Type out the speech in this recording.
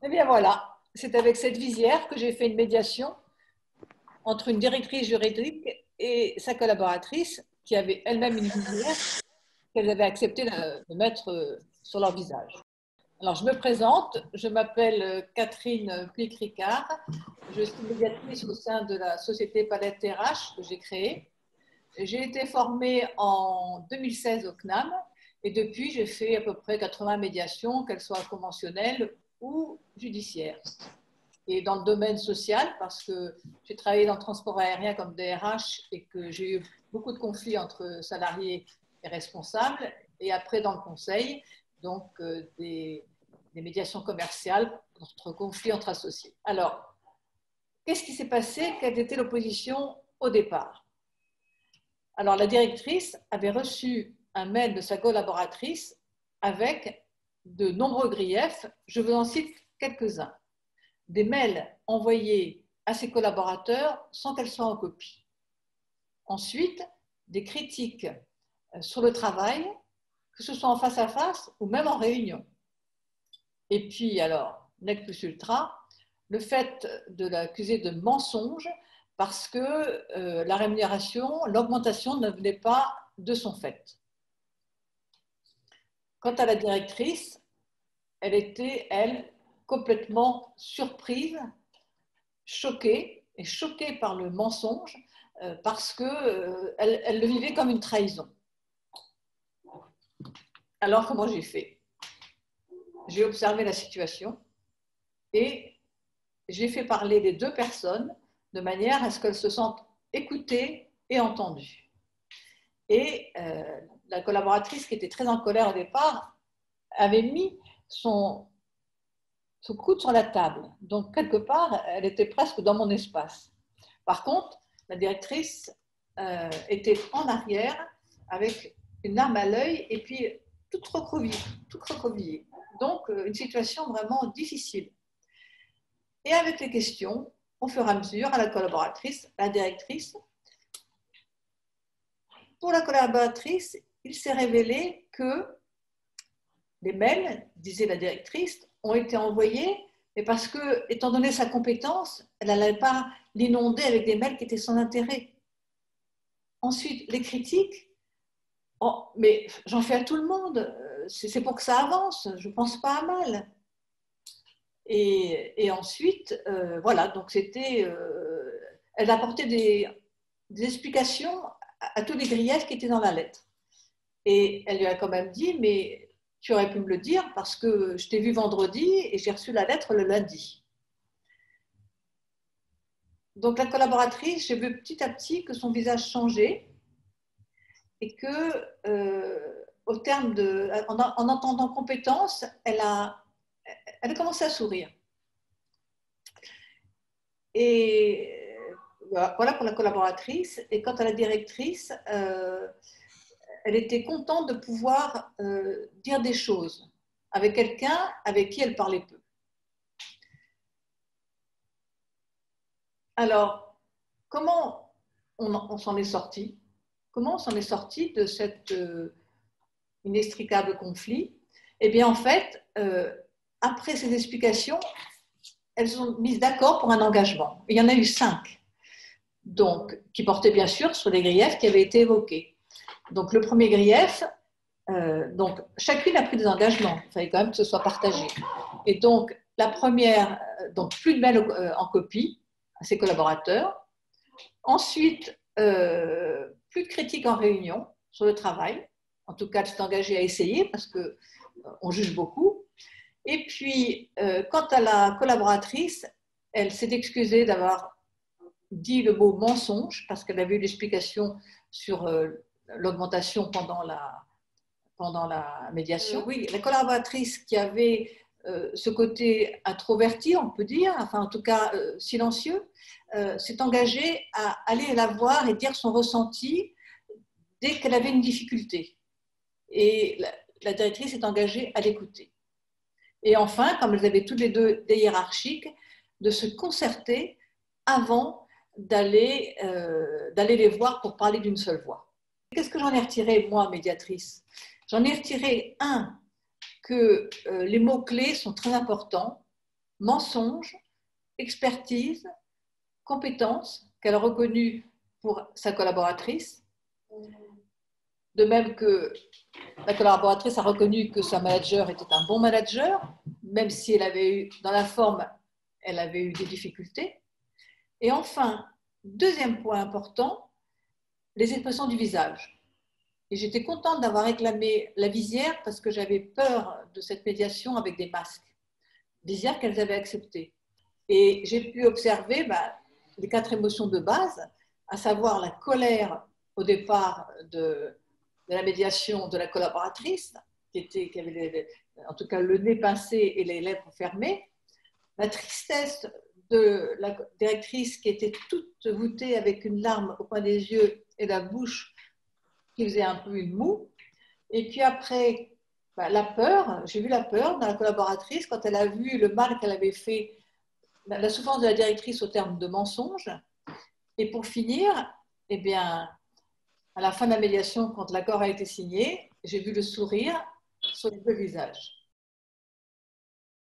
Eh bien voilà, c'est avec cette visière que j'ai fait une médiation entre une directrice juridique et sa collaboratrice qui avait elle-même une visière qu'elles avaient accepté de mettre sur leur visage. Alors, je me présente, je m'appelle Catherine Plic-Ricard, je suis médiatrice au sein de la société Palette RH que j'ai créée. J'ai été formée en 2016 au CNAM et depuis, j'ai fait à peu près 80 médiations, qu'elles soient conventionnelles ou judiciaires. Et dans le domaine social, parce que j'ai travaillé dans le transport aérien comme DRH et que j'ai eu beaucoup de conflits entre salariés et responsables, et après dans le conseil, donc des médiations commerciales entre conflits entre associés. Alors, qu'est-ce qui s'est passé? Quelle était l'opposition au départ? Alors, la directrice avait reçu un mail de sa collaboratrice avec de nombreux griefs. Je vous en cite quelques-uns. Des mails envoyés à ses collaborateurs sans qu'elle soit en copie. Ensuite, des critiques sur le travail, que ce soit en face à face ou même en réunion. Et puis, alors, nec plus ultra, le fait de l'accuser de mensonge parce que la rémunération, l'augmentation ne venait pas de son fait. Quant à la directrice, elle était, elle, complètement surprise, choquée par le mensonge parce qu'elle le vivait comme une trahison. Alors, comment j'ai fait? J'ai observé la situation et j'ai fait parler les deux personnes de manière à ce qu'elles se sentent écoutées et entendues. Et la collaboratrice, qui était très en colère au départ, avait mis son coude sur la table. Donc, quelque part, elle était presque dans mon espace. Par contre, la directrice était en arrière avec une larme à l'œil et puis toute recroquevillée. Donc, une situation vraiment difficile. Et avec les questions, au fur et à mesure, à la collaboratrice, à la directrice, pour la collaboratrice, il s'est révélé que les mails, disait la directrice, ont été envoyés, mais parce que, étant donné sa compétence, elle n'allait pas l'inonder avec des mails qui étaient sans intérêt. Ensuite, les critiques, oh, mais j'en fais à tout le monde, c'est pour que ça avance, je ne pense pas à mal. Et ensuite, voilà, donc c'était, elle apportait des explications à tous les griefs qui étaient dans la lettre. Et elle lui a quand même dit, mais tu aurais pu me le dire parce que je t'ai vu vendredi et j'ai reçu la lettre le lundi. Donc la collaboratrice, j'ai vu petit à petit que son visage changeait et que, au terme en entendant compétence, elle a commencé à sourire. Et voilà pour la collaboratrice. Et quant à la directrice, elle était contente de pouvoir dire des choses avec quelqu'un avec qui elle parlait peu. Alors, comment on s'en est sorti? Comment on s'en est sorti de cet inextricable conflit? Eh bien, en fait, après ces explications, elles sont mises d'accord pour un engagement. Il y en a eu 5, donc, qui portaient bien sûr sur les griefs qui avaient été évoqués. Donc, le premier grief, donc, chacune a pris des engagements. Il fallait quand même que ce soit partagé. Et donc, la première, donc, plus de mails en copie à ses collaborateurs. Ensuite, plus de critiques en réunion sur le travail. En tout cas, elle s'est engagée à essayer parce qu'on juge beaucoup. Et puis, quant à la collaboratrice, elle s'est excusée d'avoir dit le mot mensonge parce qu'elle avait eu l'explication sur l'augmentation pendant la médiation. Oui, la collaboratrice qui avait ce côté introverti, on peut dire, enfin en tout cas silencieux, s'est engagée à aller la voir et dire son ressenti dès qu'elle avait une difficulté. Et la directrice est engagée à l'écouter. Et enfin, comme elles avaient toutes les deux des hiérarchiques, de se concerter avant d'aller les voir pour parler d'une seule voix. Qu'est-ce que j'en ai retiré, moi, médiatrice? J'en ai retiré, un, que les mots-clés sont très importants mensonge, expertise, compétence qu'elle a reconnue pour sa collaboratrice, de même que la collaboratrice a reconnu que sa manager était un bon manager, même si elle avait eu, dans la forme, elle avait eu des difficultés. Et enfin, deuxième point important, les expressions du visage. Et j'étais contente d'avoir réclamé la visière parce que j'avais peur de cette médiation avec des masques. Visière qu'elles avaient acceptée. Et j'ai pu observer les 4 émotions de base, à savoir la colère au départ de la médiation de la collaboratrice, qui avait en tout cas le nez pincé et les lèvres fermées, la tristesse de la directrice qui était toute voûtée avec une larme au coin des yeux et la bouche qui faisait un peu une moue. Et puis après, la peur, j'ai vu la peur dans la collaboratrice quand elle a vu le mal qu'elle avait fait, la souffrance de la directrice au terme de mensonge. Et pour finir, eh bien, à la fin de la médiation, quand l'accord a été signé, j'ai vu le sourire sur les deux visages.